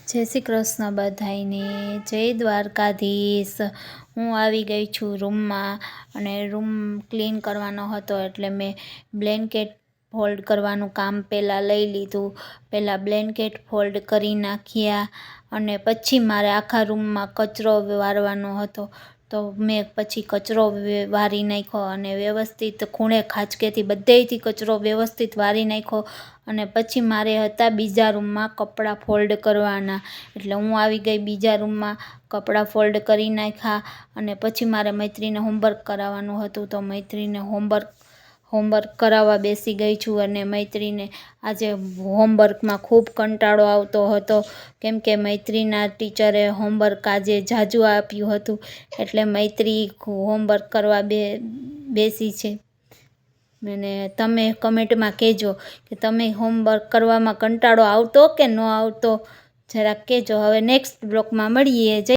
જય શ્રી કૃષ્ણ બધાઈને, જય દ્વારકાધીશ। હું આવી ગઈ છું રૂમમાં અને રૂમ ક્લીન કરવાનો હતો એટલે મેં બ્લેન્કેટ ફોલ્ડ કરવાનું કામ પહેલાં લઈ લીધું। પહેલાં બ્લેન્કેટ ફોલ્ડ કરી નાખ્યા અને પછી મારે આખા રૂમમાં કચરો વારવાનો હતો તો મેં પછી કચરો વારી નાખ્યો અને વ્યવસ્થિત ખૂણે ખાંચકેથી બધેયથી કચરો વ્યવસ્થિત વારી નાખ્યો અને પછી મારે હતા બીજા રૂમમાં કપડાં ફોલ્ડ કરવાના એટલે હું આવી ગઈ બીજા રૂમમાં, કપડાં ફોલ્ડ કરી નાખ્યા અને પછી મારે મૈત્રીને હોમવર્ક કરાવવાનું હતું તો મૈત્રીને હોમવર્ક કરાવવા બેસી ગઈ છું અને મૈત્રીને આજે હોમવર્કમાં ખૂબ કંટાળો આવતો હતો કેમ કે મૈત્રીના ટીચરે હોમવર્ક આજે ઝાઝું આપ્યું હતું એટલે મૈત્રી હોમવર્ક કરવા બેસી છે। અને તમે કમેન્ટમાં કહેજો કે તમે હોમવર્ક કરવામાં કંટાળો આવતો કે ન આવતો, જરાક કહેજો। હવે નેક્સ્ટ બ્લોગમાં મળીએ। જય